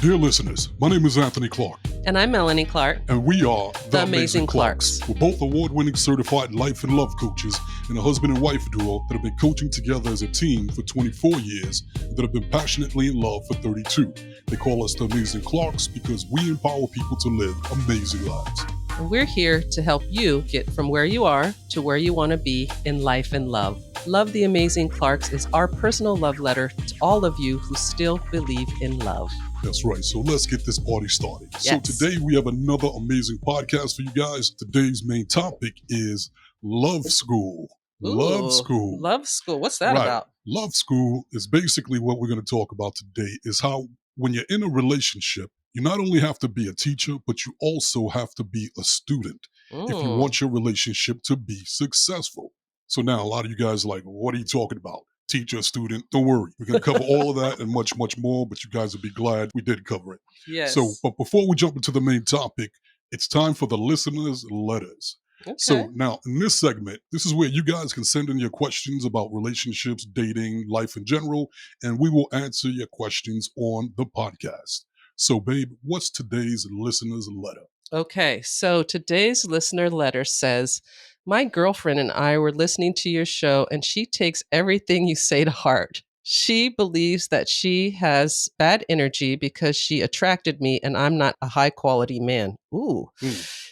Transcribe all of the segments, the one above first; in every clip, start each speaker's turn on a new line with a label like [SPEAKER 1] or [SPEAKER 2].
[SPEAKER 1] Dear listeners, my name is Anthony Clark.
[SPEAKER 2] And I'm Melanie Clark.
[SPEAKER 1] And we are
[SPEAKER 2] The Amazing Clarks.
[SPEAKER 1] We're both award-winning certified life and love coaches and a husband and wife duo that have been coaching together as a team for 24 years and that have been passionately in love for 32. They call us the Amazing Clarks because we empower people to live amazing lives.
[SPEAKER 2] And we're here to help you get from where you are to where you want to be in life and love. Love the Amazing Clarks is our personal love letter to all of you who still believe in love.
[SPEAKER 1] That's right. So let's get this party started.
[SPEAKER 2] Yes.
[SPEAKER 1] So today we have another amazing podcast for you guys. Today's main topic is Love School. Love School.
[SPEAKER 2] Love School. What's that about?
[SPEAKER 1] Love School is basically what we're going to talk about today is how when you're in a relationship, you not only have to be a teacher, but you also have to be a student if you want your relationship to be successful. So now a lot of you guys are like, what are you talking about? Teacher, student, don't worry. We're going to cover all of that and much, much more, but you guys will be glad we did cover it.
[SPEAKER 2] Yes.
[SPEAKER 1] So, but before we jump into the main topic, it's time for the listeners' letters.
[SPEAKER 2] Okay.
[SPEAKER 1] So now in this segment, this is where you guys can send in your questions about relationships, dating, life in general, and we will answer your questions on the podcast. So babe, what's today's listener's letter?
[SPEAKER 2] Okay, so today's listener letter says, my girlfriend and I were listening to your show and she takes everything you say to heart. She believes that she has bad energy because she attracted me and I'm not a high quality man. Ooh.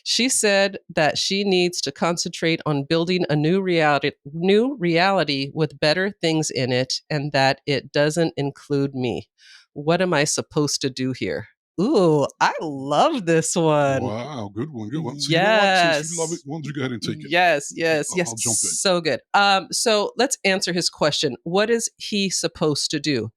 [SPEAKER 2] She said that she needs to concentrate on building a new reality with better things in it and that it doesn't include me. What am I supposed to do here? Ooh, I love this one.
[SPEAKER 1] Wow, good one, good one. So
[SPEAKER 2] yes.
[SPEAKER 1] You know what? Since you love it, why don't you go ahead and take it?
[SPEAKER 2] Yes.
[SPEAKER 1] I'll jump in.
[SPEAKER 2] So good. So let's answer his question. What is he supposed to do?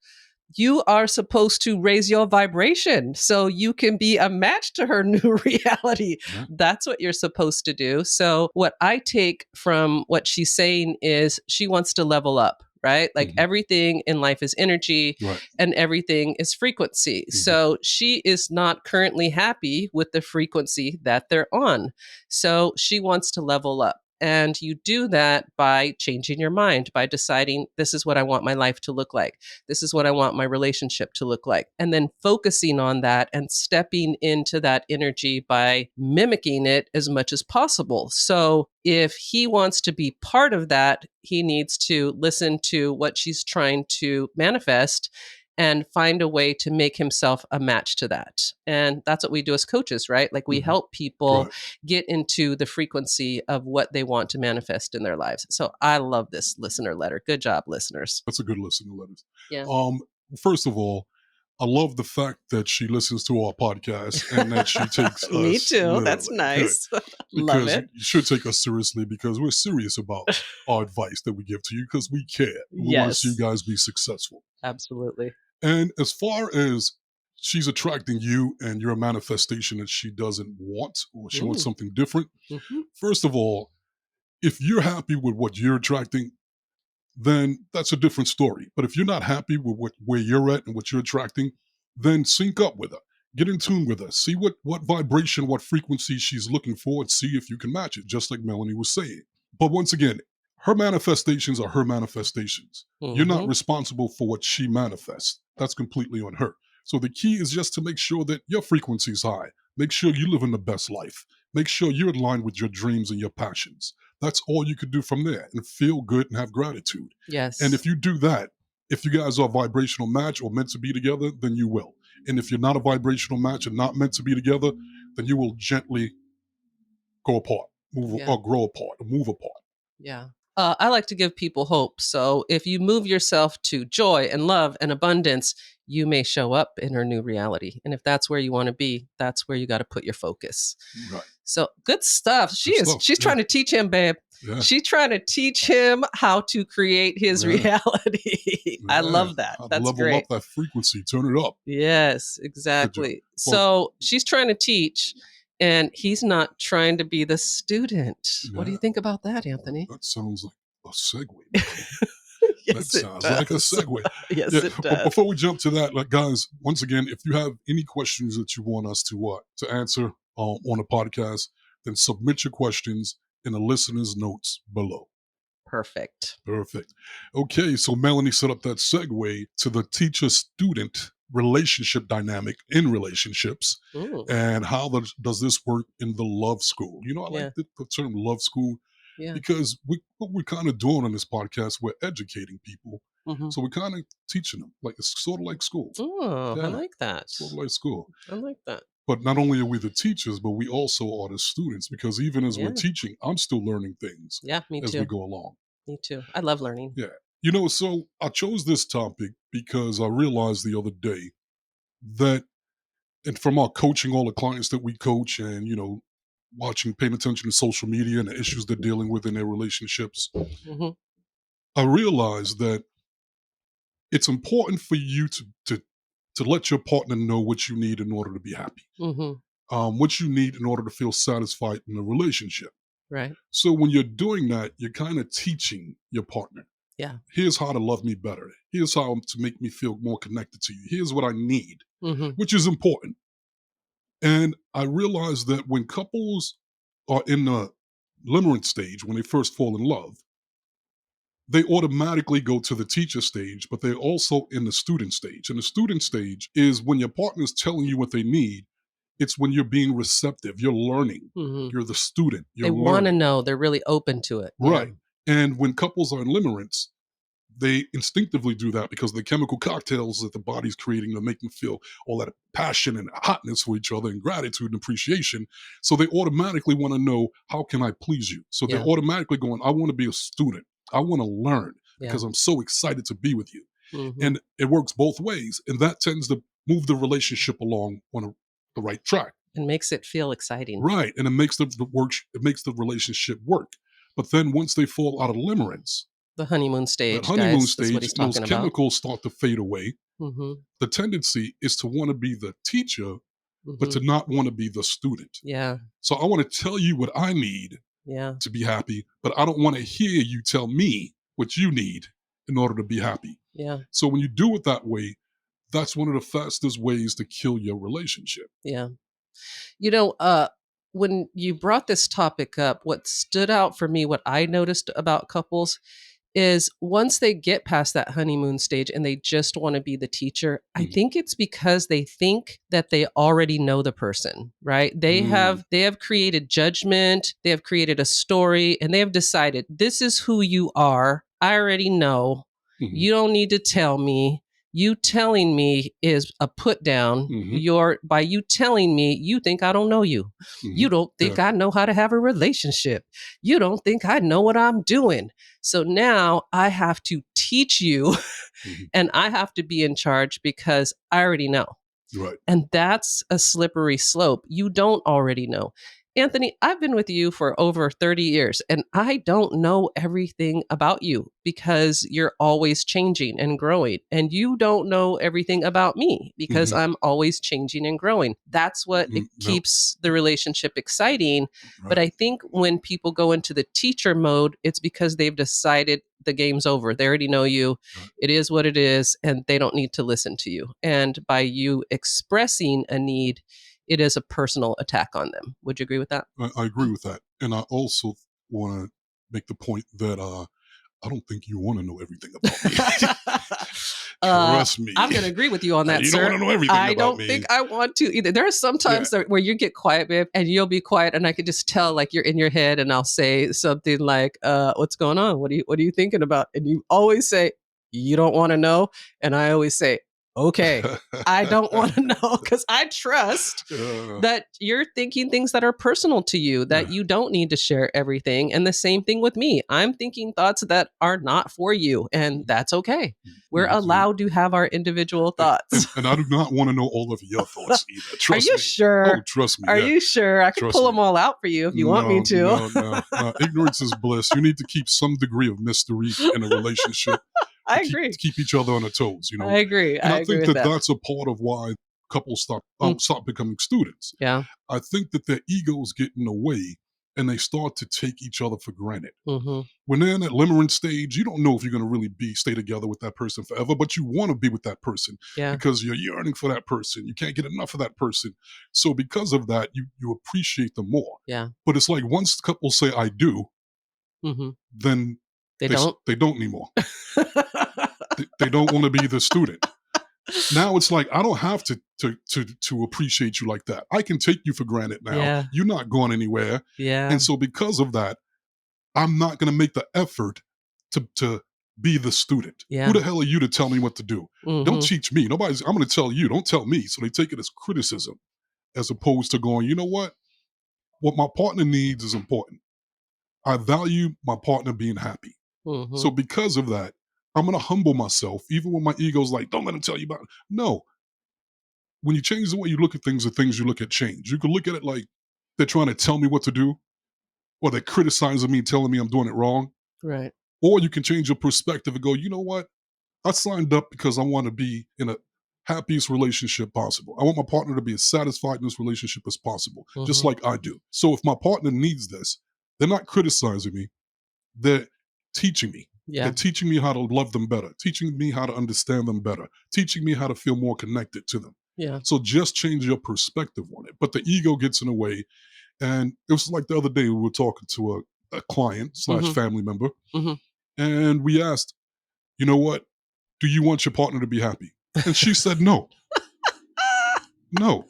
[SPEAKER 2] You are supposed to raise your vibration so you can be a match to her new reality. Yeah. That's what you're supposed to do. So what I take from what she's saying is she wants to level up. Right? Like everything in life is energy and everything is frequency. So she is not currently happy with the frequency that they're on. So she wants to level up. And you do that by changing your mind, by deciding this is what I want my life to look like. This is what I want my relationship to look like. And then focusing on that and stepping into that energy by mimicking it as much as possible. So if he wants to be part of that, he needs to listen to what she's trying to manifest and find a way to make himself a match to that. And that's what we do as coaches, right? Like we help people get into the frequency of what they want to manifest in their lives. So I love this listener letter. Good job, listeners.
[SPEAKER 1] That's a good listener letter.
[SPEAKER 2] Yeah.
[SPEAKER 1] First of all, I love the fact that she listens to our podcast and that she takes us.
[SPEAKER 2] Me too.
[SPEAKER 1] Literally.
[SPEAKER 2] That's nice.
[SPEAKER 1] Love
[SPEAKER 2] it.
[SPEAKER 1] You should take us seriously because we're serious about our advice that we give to you because we care. We want to see you guys be successful.
[SPEAKER 2] Absolutely.
[SPEAKER 1] And as far as she's attracting you and you're a manifestation that she doesn't want or she wants something different, first of all, if you're happy with what you're attracting, then that's a different story. But if you're not happy with where you're at and what you're attracting, then sync up with her. Get in tune with her. See what vibration, what frequency she's looking for and see if you can match it, just like Melanie was saying. But once again, her manifestations are her manifestations. You're not responsible for what she manifests. That's completely on her. So the key is just to make sure that your frequency is high. Make sure you live in the best life. Make sure you're aligned with your dreams and your passions. That's all you could do from there and feel good and have gratitude.
[SPEAKER 2] Yes.
[SPEAKER 1] And if you do that, if you guys are a vibrational match or meant to be together, then you will. And if you're not a vibrational match and not meant to be together, then you will gently go apart, or grow apart, or move apart.
[SPEAKER 2] Yeah. I like to give people hope. So if you move yourself to joy and love and abundance, you may show up in her new reality. And if that's where you want to be, that's where you got to put your focus.
[SPEAKER 1] Right.
[SPEAKER 2] So good stuff. She's trying to teach him, babe. Yeah. She's trying to teach him how to create his reality. I love that. That's
[SPEAKER 1] level
[SPEAKER 2] great.
[SPEAKER 1] Up that frequency, turn it up.
[SPEAKER 2] Yes, exactly. So she's trying to teach. And he's not trying to be the student. Yeah. What do you think about that, Anthony?
[SPEAKER 1] That sounds like a segue.
[SPEAKER 2] Yes,
[SPEAKER 1] that sounds like a segue.
[SPEAKER 2] Yes, it does.
[SPEAKER 1] But before we jump to that, guys, once again, if you have any questions that you want us to answer on the podcast, then submit your questions in the listener's notes below.
[SPEAKER 2] Perfect.
[SPEAKER 1] Okay, so Melanie set up that segue to the teacher-student relationship dynamic in relationships,
[SPEAKER 2] Ooh.
[SPEAKER 1] and how does this work in the love school. I like
[SPEAKER 2] Yeah.
[SPEAKER 1] the term love school
[SPEAKER 2] Yeah.
[SPEAKER 1] because what we're kind of doing on this podcast, we're educating people.
[SPEAKER 2] Mm-hmm.
[SPEAKER 1] So we're kind of teaching them, like it's sort of like school.
[SPEAKER 2] Oh, I
[SPEAKER 1] Yeah,
[SPEAKER 2] like that.
[SPEAKER 1] sort of like school.
[SPEAKER 2] I like that.
[SPEAKER 1] But not only are we the teachers, but we also are the students, because even as we're
[SPEAKER 2] Yeah.
[SPEAKER 1] teaching, I'm still learning things
[SPEAKER 2] Yeah, me
[SPEAKER 1] as we
[SPEAKER 2] too.
[SPEAKER 1] go along.
[SPEAKER 2] Me too. I love learning.
[SPEAKER 1] Yeah. So I chose this topic because I realized the other day that, and from our coaching, all the clients that we coach, and, watching, paying attention to social media and the issues they're dealing with in their relationships,
[SPEAKER 2] Mm-hmm.
[SPEAKER 1] I realized that it's important for you to let your partner know what you need in order to be happy,
[SPEAKER 2] Mm-hmm.
[SPEAKER 1] what you need in order to feel satisfied in a relationship.
[SPEAKER 2] Right.
[SPEAKER 1] So when you're doing that, you're kind of teaching your partner.
[SPEAKER 2] Yeah.
[SPEAKER 1] Here's how to love me better. Here's how to make me feel more connected to you. Here's what I need,
[SPEAKER 2] Mm-hmm.
[SPEAKER 1] which is important. And I realized that when couples are in the limerence stage, when they first fall in love, they automatically go to the teacher stage, but they're also in the student stage. And the student stage is when your partner's telling you what they need. It's when you're being receptive, you're learning,
[SPEAKER 2] Mm-hmm.
[SPEAKER 1] you're the student, you're
[SPEAKER 2] They want to
[SPEAKER 1] learning.
[SPEAKER 2] know. They're really open to it. Yeah.
[SPEAKER 1] Right. And when couples are in limerence, they instinctively do that because the chemical cocktails that the body's creating to make them feel all that passion and hotness for each other and gratitude and appreciation. So they automatically want to know, how can I please you? So they're
[SPEAKER 2] Yeah.
[SPEAKER 1] automatically going, I want to be a student. I want to learn
[SPEAKER 2] Yeah.
[SPEAKER 1] because I'm so excited to be with you.
[SPEAKER 2] Mm-hmm.
[SPEAKER 1] And it works both ways. And that tends to move the relationship along on the right track.
[SPEAKER 2] It makes it feel exciting.
[SPEAKER 1] Right. And it makes it makes the relationship work. But then once they fall out of limerence,
[SPEAKER 2] The honeymoon
[SPEAKER 1] that
[SPEAKER 2] stage,
[SPEAKER 1] honeymoon
[SPEAKER 2] guys, is what
[SPEAKER 1] stage,
[SPEAKER 2] he's
[SPEAKER 1] and those
[SPEAKER 2] talking about.
[SPEAKER 1] chemicals start to fade away,
[SPEAKER 2] Mm-hmm.
[SPEAKER 1] the tendency is to want to be the teacher, but to
[SPEAKER 2] Mm-hmm.
[SPEAKER 1] not want to be the student.
[SPEAKER 2] Yeah.
[SPEAKER 1] So I want to tell you what I need
[SPEAKER 2] Yeah.
[SPEAKER 1] to be happy, but I don't want to hear you tell me what you need in order to be happy.
[SPEAKER 2] Yeah.
[SPEAKER 1] So when you do it that way, that's one of the fastest ways to kill your relationship.
[SPEAKER 2] Yeah. When you brought this topic up, what stood out for me, what I noticed about couples is once they get past that honeymoon stage and they just want to be the teacher, I
[SPEAKER 1] Mm.
[SPEAKER 2] think it's because they think that they already know the person, right?
[SPEAKER 1] Mm.
[SPEAKER 2] They have created judgment, they have created a story, and they have decided this is who you are. I already know.
[SPEAKER 1] Mhm.
[SPEAKER 2] You don't need to tell me. You telling me is a put down.
[SPEAKER 1] Mhm.
[SPEAKER 2] By you telling me, you think I don't know you. You
[SPEAKER 1] Mhm.
[SPEAKER 2] don't think
[SPEAKER 1] Yeah.
[SPEAKER 2] I know how to have a relationship. You don't think I know what I'm doing. So now I have to teach you
[SPEAKER 1] Mhm.
[SPEAKER 2] and I have to be in charge because I already know.
[SPEAKER 1] Right.
[SPEAKER 2] And that's a slippery slope. You don't already know. Anthony, I've been with you for over 30 years and I don't know everything about you because you're always changing and growing. And you don't know everything about me because
[SPEAKER 1] Mhm.
[SPEAKER 2] I'm always changing and growing. That's what it
[SPEAKER 1] Nope.
[SPEAKER 2] keeps the relationship exciting. But
[SPEAKER 1] Right.
[SPEAKER 2] I think when people go into the teacher mode, it's because they've decided the game's over. They already know you.
[SPEAKER 1] Right.
[SPEAKER 2] It is what it is, and they don't need to listen to you. And by you expressing a need, it is a personal attack on them. Would you agree with that?
[SPEAKER 1] I agree with that. And I also want to make the point that I don't think you want to know everything about me. Trust me.
[SPEAKER 2] I'm going to agree with you on that,
[SPEAKER 1] You don't want
[SPEAKER 2] sir.
[SPEAKER 1] to know everything
[SPEAKER 2] I
[SPEAKER 1] about
[SPEAKER 2] don't
[SPEAKER 1] me.
[SPEAKER 2] think I want to either. There are some
[SPEAKER 1] Yeah.
[SPEAKER 2] times where you get quiet, babe, and you'll be quiet, and I could just tell, like you're in your head, and I'll say something like, "What's going on? What are you thinking about?" And you always say, "You don't want to know," and I always say, "Okay, I don't want to know," because I trust that you're thinking things that are personal to you, that
[SPEAKER 1] Yeah.
[SPEAKER 2] you don't need to share everything. And the same thing with me. I'm thinking thoughts that are not for you, and that's okay. We're allowed to have our individual thoughts.
[SPEAKER 1] And I do not want to know all of your thoughts either.
[SPEAKER 2] Are
[SPEAKER 1] Trust
[SPEAKER 2] you
[SPEAKER 1] me.
[SPEAKER 2] sure?
[SPEAKER 1] Oh, trust me.
[SPEAKER 2] Are
[SPEAKER 1] Yeah.
[SPEAKER 2] you sure? I could
[SPEAKER 1] Trust
[SPEAKER 2] pull
[SPEAKER 1] me.
[SPEAKER 2] them all out for you if you want me
[SPEAKER 1] No,
[SPEAKER 2] to.
[SPEAKER 1] no. Ignorance is bliss. You need to keep some degree of mystery in a relationship
[SPEAKER 2] I
[SPEAKER 1] to
[SPEAKER 2] agree.
[SPEAKER 1] keep each other on their toes,
[SPEAKER 2] I agree.
[SPEAKER 1] And
[SPEAKER 2] I
[SPEAKER 1] I
[SPEAKER 2] agree
[SPEAKER 1] think
[SPEAKER 2] with
[SPEAKER 1] that
[SPEAKER 2] that.
[SPEAKER 1] that's a part of why couples
[SPEAKER 2] Mm.
[SPEAKER 1] stop becoming students.
[SPEAKER 2] Yeah.
[SPEAKER 1] I think that their egos get in the way and they start to take each other for granted.
[SPEAKER 2] Mm-hmm.
[SPEAKER 1] When they're in that limerence stage, you don't know if you're going to really stay together with that person forever, but you want to be with that person
[SPEAKER 2] Yeah.
[SPEAKER 1] because you're yearning for that person. You can't get enough of that person. So because of that, you appreciate them more.
[SPEAKER 2] Yeah.
[SPEAKER 1] But it's like once couples say "I do,"
[SPEAKER 2] Mm-hmm.
[SPEAKER 1] then
[SPEAKER 2] They don't.
[SPEAKER 1] they don't anymore. They don't want to be the student. Now it's like I don't have to appreciate you like that. I can take you for granted now.
[SPEAKER 2] Yeah.
[SPEAKER 1] You're not going anywhere.
[SPEAKER 2] Yeah.
[SPEAKER 1] And so because of that, I'm not going to make the effort to be the student. Who
[SPEAKER 2] Yeah.
[SPEAKER 1] the hell are you to tell me what to do? Don't
[SPEAKER 2] Mm-hmm.
[SPEAKER 1] teach me. Nobody's. I'm going to tell you. Don't tell me. So they take it as criticism, as opposed to going, you know what? What my partner needs is important. I value my partner being happy.
[SPEAKER 2] Mm-hmm.
[SPEAKER 1] So because of that, I'm going to humble myself, even when my ego's like, don't let him tell you about it. No, when you change the way you look at things, the things you look at change. You can look at it like they're trying to tell me what to do, or they're criticizing me, telling me I'm doing it wrong.
[SPEAKER 2] Right.
[SPEAKER 1] Or you can change your perspective and go, you know what? I signed up because I want to be in a happiest relationship possible. I want my partner to be as satisfied in this relationship as possible, just
[SPEAKER 2] Mm-hmm.
[SPEAKER 1] like I do. So if my partner needs this, they're not criticizing me. They're teaching me. They're
[SPEAKER 2] Yeah.
[SPEAKER 1] teaching me how to love them better, teaching me how to understand them better, teaching me how to feel more connected to them.
[SPEAKER 2] Yeah.
[SPEAKER 1] So just change your perspective on it. But the ego gets in the way. And it was like the other day we were talking to a client slash
[SPEAKER 2] Mm-hmm.
[SPEAKER 1] family member,
[SPEAKER 2] Mm-hmm.
[SPEAKER 1] and we asked, you know what? Do you want your partner to be happy? And she said, no, no.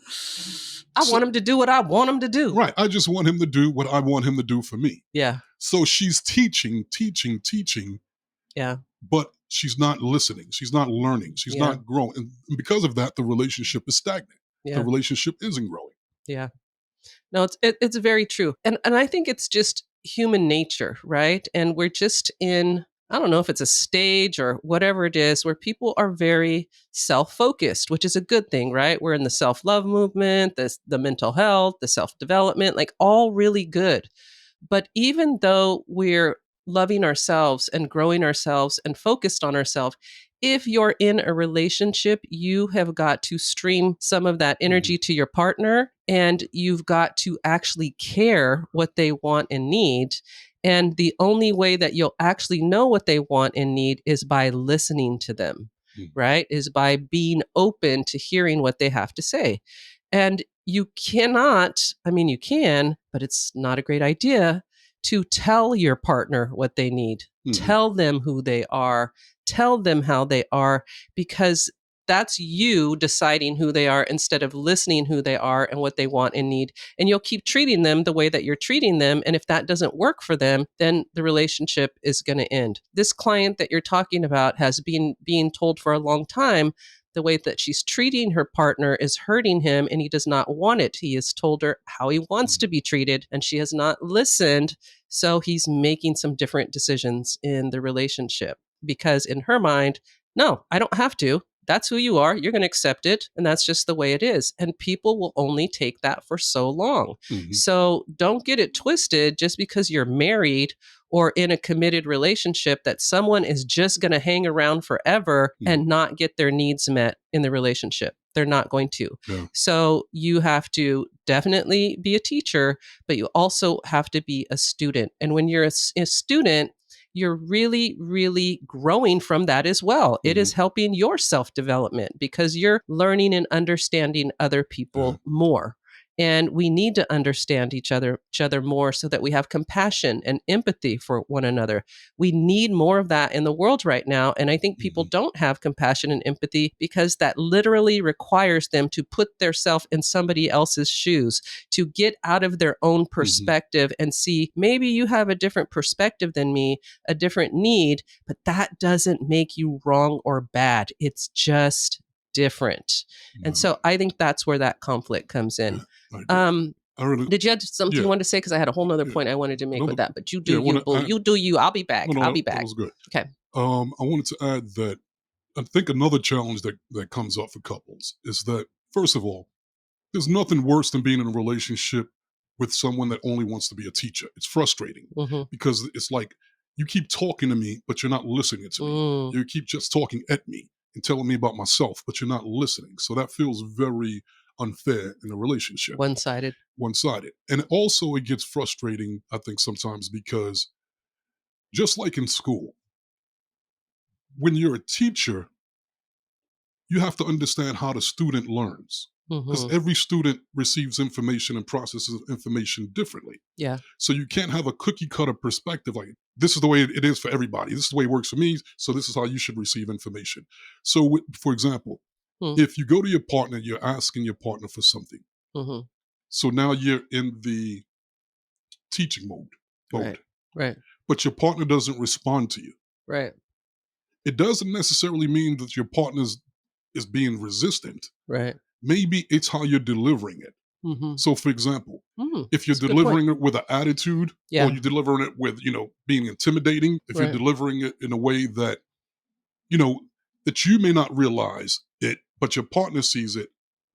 [SPEAKER 2] I
[SPEAKER 1] So,
[SPEAKER 2] want him to do what I want him to do.
[SPEAKER 1] right. I just want him to do what I want him to do for me.
[SPEAKER 2] Yeah.
[SPEAKER 1] So she's teaching,
[SPEAKER 2] Yeah.
[SPEAKER 1] but she's not listening. She's not learning. She's
[SPEAKER 2] Yeah.
[SPEAKER 1] not growing. And because of that, the relationship is stagnant. The
[SPEAKER 2] Yeah.
[SPEAKER 1] relationship isn't growing.
[SPEAKER 2] Yeah. No, it's very true. And I think it's just human nature, right? And we're just in, I don't know if it's a stage or whatever it is, where people are very self-focused, which is a good thing, right? We're in the self-love movement, the mental health, the self-development, like all really good. But even though we're loving ourselves and growing ourselves and focused on ourselves, if you're in a relationship, you have got to stream some of that energy to your partner, and you've got to actually care what they want and need. And the only way that you'll actually know what they want and need is by listening to them,
[SPEAKER 1] Mhm.
[SPEAKER 2] right? Is by being open to hearing what they have to say. And you cannot, I mean, you can, but it's not a great idea to tell your partner what they need. Tell them who they are, tell them how they are, because that's you deciding who they are instead of listening who they are and what they want and need. And you'll keep treating them the way that you're treating them. And if that doesn't work for them, then the relationship is going to end. This client that you're talking about has been being told for a long time the way that she's treating her partner is hurting him, and he does not want it. He has told her how he wants to be treated, and she has not listened. So he's making some different decisions in the relationship because, in her mind, no, I don't have to. That's who you are. You're going to accept it. And that's just the way it is. And people will only take that for so long. So don't get it twisted just because you're married or in a committed relationship that someone is just going to hang around forever and not get their needs met in the relationship. They're not going to.
[SPEAKER 1] Yeah.
[SPEAKER 2] So you have to definitely be a teacher, but you also have to be a student. And when you're a student, you're really, really growing from that as well. It is helping your self development because you're learning and understanding other people more. And we need to understand each other more so that we have compassion and empathy for one another. We need more of that in the world right now. And I think people don't have compassion and empathy because that literally requires them to put themselves in somebody else's shoes, to get out of their own perspective and see maybe you have a different perspective than me, a different need, but that doesn't make you wrong or bad. It's just different. And so I think that's where that conflict comes in. Did you have something you wanted to say? Because I had a whole nother point I wanted to make with that, but you do you, boo. You do you. I'll be back. I'll be back.
[SPEAKER 1] That was good.
[SPEAKER 2] Okay.
[SPEAKER 1] I wanted to add that I think another challenge that comes up for couples is that, first of all, there's nothing worse than being in a relationship with someone that only wants to be a teacher. It's frustrating because it's like you keep talking to me, but you're not listening to me. You keep just talking at me and telling me about myself, but you're not listening. So that feels very unfair in a relationship.
[SPEAKER 2] One-sided.
[SPEAKER 1] And also it gets frustrating, I think, sometimes because just like in school, when you're a teacher, you have to understand how the student learns because every student receives information and processes information differently.
[SPEAKER 2] Yeah.
[SPEAKER 1] So you can't have a cookie cutter perspective like this is the way it is for everybody. This is the way it works for me. So this is how you should receive information. So, for example, If you go to your partner, you're asking your partner for something.
[SPEAKER 2] Mm-hmm.
[SPEAKER 1] So now you're in the teaching mode.
[SPEAKER 2] Right. Right.
[SPEAKER 1] But your partner doesn't respond to you.
[SPEAKER 2] Right.
[SPEAKER 1] It doesn't necessarily mean that your partner is being resistant.
[SPEAKER 2] Right.
[SPEAKER 1] Maybe it's how you're delivering it.
[SPEAKER 2] Mm-hmm.
[SPEAKER 1] So, for example, if you're
[SPEAKER 2] That's a good point.
[SPEAKER 1] delivering it with an attitude,
[SPEAKER 2] Yeah.
[SPEAKER 1] or you're delivering it with, being intimidating, if you're
[SPEAKER 2] Right.
[SPEAKER 1] delivering it in a way that, that you may not realize it, but your partner sees it,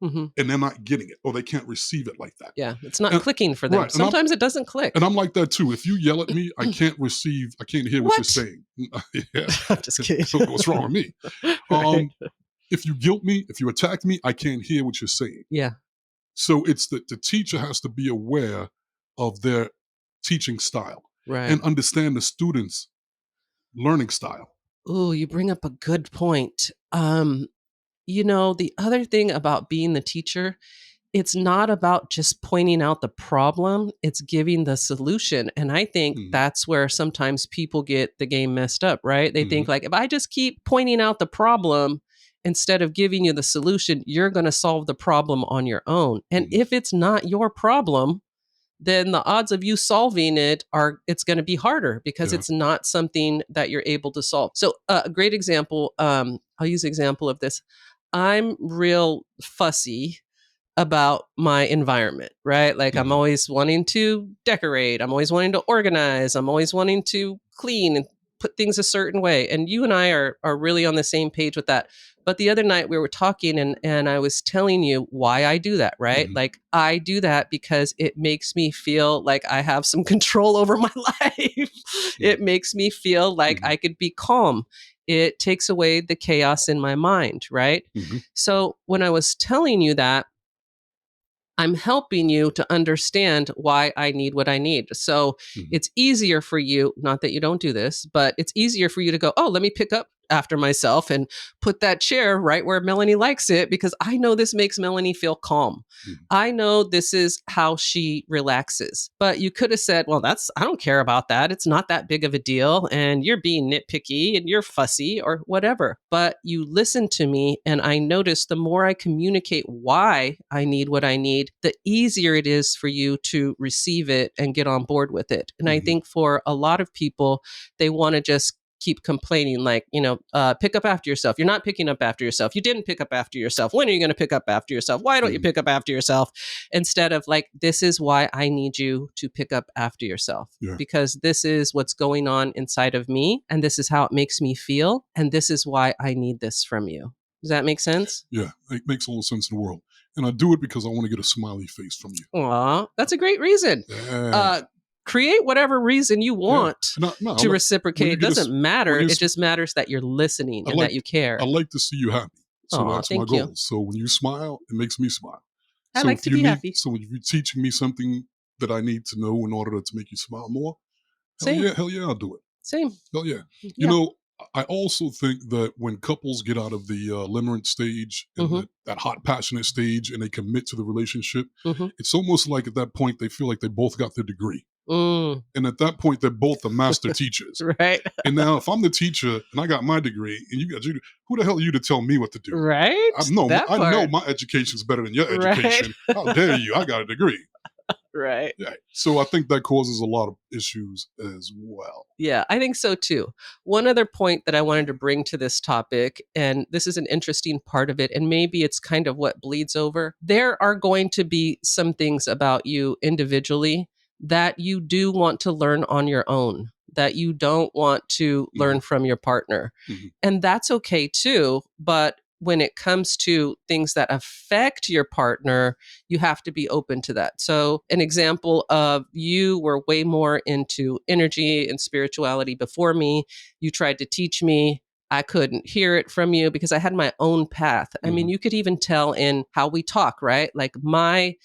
[SPEAKER 2] Mm-hmm.
[SPEAKER 1] and they're not getting it, or they can't receive it like that.
[SPEAKER 2] Yeah. It's not clicking for them.
[SPEAKER 1] Right.
[SPEAKER 2] Sometimes it doesn't click.
[SPEAKER 1] And I'm like that too. If you yell at me, I can't hear what you're
[SPEAKER 2] What?
[SPEAKER 1] saying. Yeah.
[SPEAKER 2] I'm just kidding.
[SPEAKER 1] So what's wrong with me?
[SPEAKER 2] Right.
[SPEAKER 1] If you guilt me, if you attack me, I can't hear what you're saying.
[SPEAKER 2] Yeah.
[SPEAKER 1] So it's that the teacher has to be aware of their teaching style
[SPEAKER 2] Right.
[SPEAKER 1] and understand the student's learning style.
[SPEAKER 2] Oh, you bring up a good point. The other thing about being the teacher, it's not about just pointing out the problem, it's giving the solution. And I think that's where sometimes people get the game messed up, right? They think like, if I just keep pointing out the problem instead of giving you the solution, you're going to solve the problem on your own. And if it's not your problem, then the odds of you solving it's going to be harder because it's not something that you're able to solve. So a great example, I'll use an example of this. I'm real fussy about my environment, right? Like I'm always wanting to decorate. I'm always wanting to organize. I'm always wanting to clean and put things a certain way. And you and I are really on the same page with that. But the other night we were talking and I was telling you why I do that, right? Like I do that because it makes me feel like I have some control over my life. It makes me feel like I could be calm. It takes away the chaos in my mind, right? So when I was telling you that, I'm helping you to understand why I need what I need. So it's easier for you, not that you don't do this, but it's easier for you to go, oh, let me pick up after myself and put that chair right where Melanie likes it because I know this makes Melanie feel calm. I know this is how she relaxes. But you could have said, well, I don't care about that. It's not that big of a deal. And you're being nitpicky and you're fussy or whatever. But you listen to me. And I notice the more I communicate why I need what I need, the easier it is for you to receive it and get on board with it. And I think for a lot of people, they want to just keep complaining like, pick up after yourself. You're not picking up after yourself. You didn't pick up after yourself. When are you going to pick up after yourself? Why don't you pick up after yourself? Instead of like, this is why I need you to pick up after yourself because this is what's going on inside of me and this is how it makes me feel. And this is why I need this from you. Does that make sense?
[SPEAKER 1] Yeah, it makes all the sense in the world. And I do it because I want to get a smiley face from you.
[SPEAKER 2] Aw, that's a great reason.
[SPEAKER 1] Yeah.
[SPEAKER 2] Create whatever reason you want to reciprocate. It doesn't matter. It just matters that you're listening and that you care.
[SPEAKER 1] I like to see you happy. So that's my goal.
[SPEAKER 2] You.
[SPEAKER 1] So when you smile, it makes me smile.
[SPEAKER 2] I like to be happy.
[SPEAKER 1] So if you're teaching me something that I need to know in order to make you smile more,
[SPEAKER 2] Same.
[SPEAKER 1] hell yeah, I'll do it.
[SPEAKER 2] Same.
[SPEAKER 1] Hell yeah. You I also think that when couples get out of the limerent stage and that hot, passionate stage and they commit to the relationship, it's almost like at that point they feel like they both got their degree. And at that point, they're both the master teachers.
[SPEAKER 2] Right.
[SPEAKER 1] And now if I'm the teacher and I got my degree and you got you, who the hell are you to tell me what to do?
[SPEAKER 2] Right.
[SPEAKER 1] I know my education's better than your education. Right. How dare you? I got a degree.
[SPEAKER 2] Right.
[SPEAKER 1] Yeah. So I think that causes a lot of issues as well.
[SPEAKER 2] Yeah, I think so too. One other point that I wanted to bring to this topic, and this is an interesting part of it, and maybe it's kind of what bleeds over. There are going to be some things about you individually that you do want to learn on your own, that you don't want to learn from your partner. And that's okay too. But when it comes to things that affect your partner, you have to be open to that. So an example of you were way more into energy and spirituality before me. You tried to teach me. I couldn't hear it from you because I had my own path. I mean, you could even tell in how we talk, right? Like my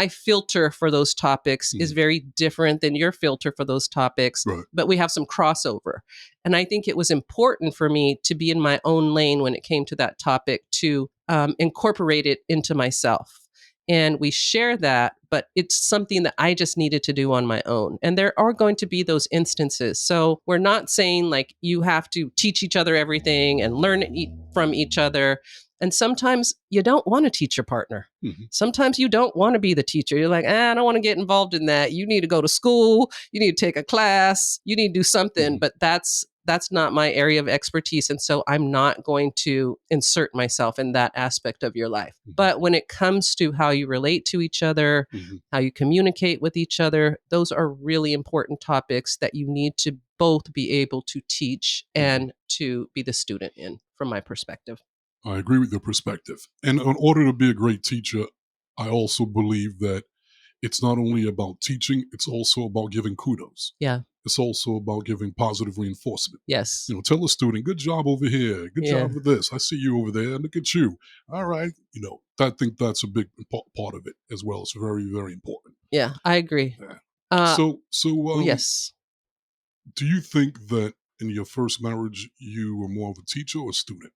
[SPEAKER 2] filter for those topics is very different than your filter for those topics, but we have some crossover. And I think it was important for me to be in my own lane when it came to that topic to incorporate it into myself. And we share that, but it's something that I just needed to do on my own. And there are going to be those instances. So we're not saying like you have to teach each other everything and learn from each other. And sometimes you don't want to teach your partner.
[SPEAKER 1] Mhm.
[SPEAKER 2] Sometimes you don't want to be the teacher. You're like, I don't want to get involved in that. You need to go to school. You need to take a class. You need to do something. But that's not my area of expertise. And so I'm not going to insert myself in that aspect of your life. But when it comes to how you relate to each other, how you communicate with each other, those are really important topics that you need to both be able to teach and to be the student in, from my perspective.
[SPEAKER 1] I agree with your perspective. And in order to be a great teacher, I also believe that it's not only about teaching, it's also about giving kudos.
[SPEAKER 2] Yeah.
[SPEAKER 1] It's also about giving positive reinforcement.
[SPEAKER 2] Yes.
[SPEAKER 1] Tell a student, good job over here. Good
[SPEAKER 2] Yeah.
[SPEAKER 1] job with this. I see you over there. Look at you. All right. I think that's a big part of it as well. It's very, very important.
[SPEAKER 2] Yeah, I agree.
[SPEAKER 1] Yeah.
[SPEAKER 2] Yes.
[SPEAKER 1] Do you think that in your first marriage, you were more of a teacher or a student?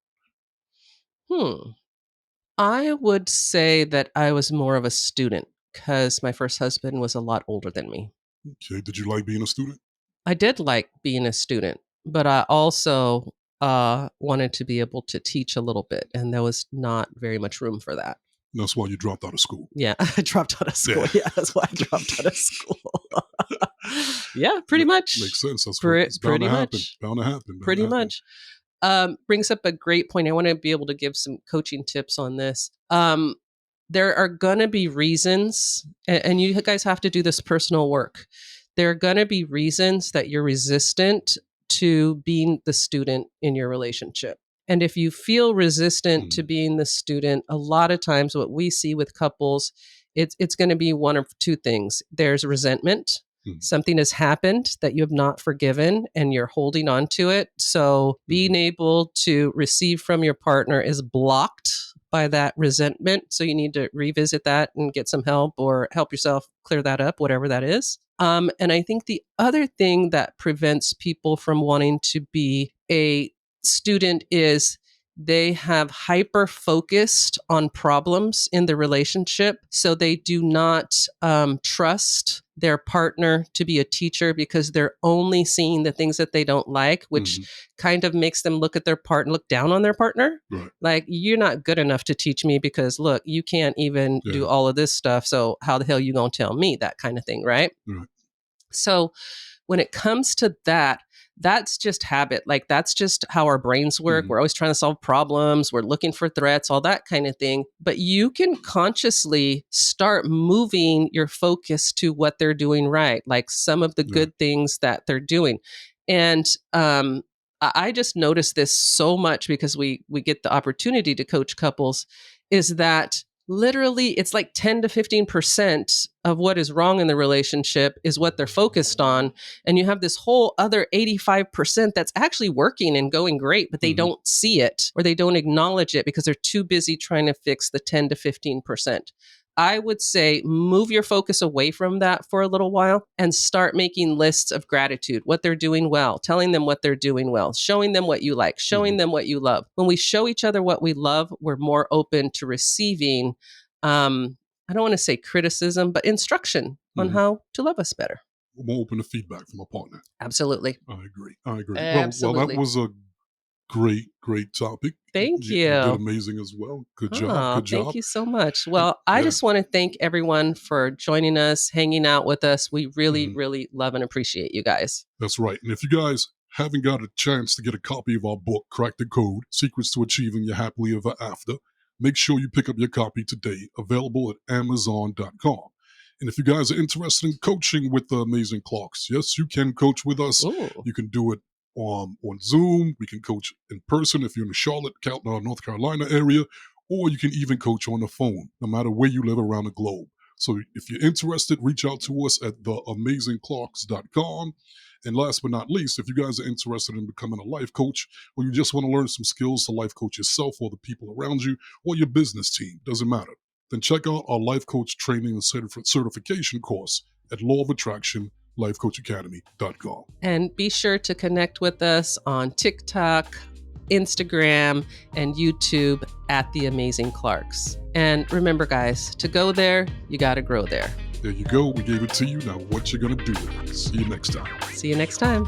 [SPEAKER 2] I would say that I was more of a student because my first husband was a lot older than me.
[SPEAKER 1] Okay. Did you like being a student?
[SPEAKER 2] I did like being a student, but I also wanted to be able to teach a little bit, and there was not very much room for that.
[SPEAKER 1] That's why you dropped out of school.
[SPEAKER 2] Yeah, I dropped out of school.
[SPEAKER 1] Yeah.
[SPEAKER 2] Yeah, that's why I dropped out of school. Yeah, pretty much.
[SPEAKER 1] Makes sense. That's
[SPEAKER 2] It's
[SPEAKER 1] bound
[SPEAKER 2] pretty
[SPEAKER 1] to happen.
[SPEAKER 2] much.
[SPEAKER 1] Bound to happen.
[SPEAKER 2] Pretty much. Brings up a great point. I want to be able to give some coaching tips on this. There are going to be reasons, and you guys have to do this personal work. There are going to be reasons that you're resistant to being the student in your relationship. And if you feel resistant to being the student, a lot of times what we see with couples, it's going to be one of two things. There's resentment. Something has happened that you have not forgiven and you're holding on to it. So being able to receive from your partner is blocked by that resentment. So you need to revisit that and get some help or help yourself clear that up, whatever that is. And I think the other thing that prevents people from wanting to be a student is they have hyper focused on problems in the relationship. So they do not trust their partner to be a teacher because they're only seeing the things that they don't like, which kind of makes them look at their partner, look down on their partner.
[SPEAKER 1] Right.
[SPEAKER 2] Like, you're not good enough to teach me because look, you can't even do all of this stuff. So how the hell you gonna tell me, that kind of thing, right?
[SPEAKER 1] Right.
[SPEAKER 2] So when it comes to that, that's just habit. Like, that's just how our brains work. We're always trying to solve problems. We're looking for threats, all that kind of thing. But you can consciously start moving your focus to what they're doing right, like some of the good things that they're doing. And I just noticed this so much because we get the opportunity to coach couples, is that literally it's like 10 to 15% of what is wrong in the relationship is what they're focused on. And you have this whole other 85% that's actually working and going great, but they don't see it or they don't acknowledge it because they're too busy trying to fix the 10 to 15%. I would say move your focus away from that for a little while and start making lists of gratitude, what they're doing well, telling them what they're doing well, showing them what you like, showing them what you love. When we show each other what we love, we're more open to receiving, I don't want to say criticism, but instruction on how to love us better.
[SPEAKER 1] More open to feedback from a partner.
[SPEAKER 2] Absolutely.
[SPEAKER 1] I agree.
[SPEAKER 2] Absolutely.
[SPEAKER 1] Well, that was a great topic.
[SPEAKER 2] Thank you.
[SPEAKER 1] You did amazing as well. Good job. Good job.
[SPEAKER 2] Thank you so much. Well, I just want to thank everyone for joining us, hanging out with us. We really, really love and appreciate you guys.
[SPEAKER 1] That's right. And if you guys haven't got a chance to get a copy of our book, Crack the Code, Secrets to Achieving Your Happily Ever After, make sure you pick up your copy today, available at Amazon.com. And if you guys are interested in coaching with the Amazing Clarks, yes, you can coach with us.
[SPEAKER 2] Ooh.
[SPEAKER 1] You can do it on Zoom. We can coach in person if you're in the Charlotte, North Carolina area, or you can even coach on the phone, no matter where you live around the globe. So if you're interested, reach out to us at theamazingclarks.com. And last but not least, if you guys are interested in becoming a life coach, or you just want to learn some skills to life coach yourself or the people around you or your business team, doesn't matter, then check out our life coach training and certification course at lawofattraction.lifecoachacademy.com.
[SPEAKER 2] And be sure to connect with us on TikTok, Instagram, and YouTube at The Amazing Clarks. And remember, guys, to go there, you got to grow there.
[SPEAKER 1] There you go. We gave it to you. Now, what you going to do with it? See you next time.
[SPEAKER 2] See you next time.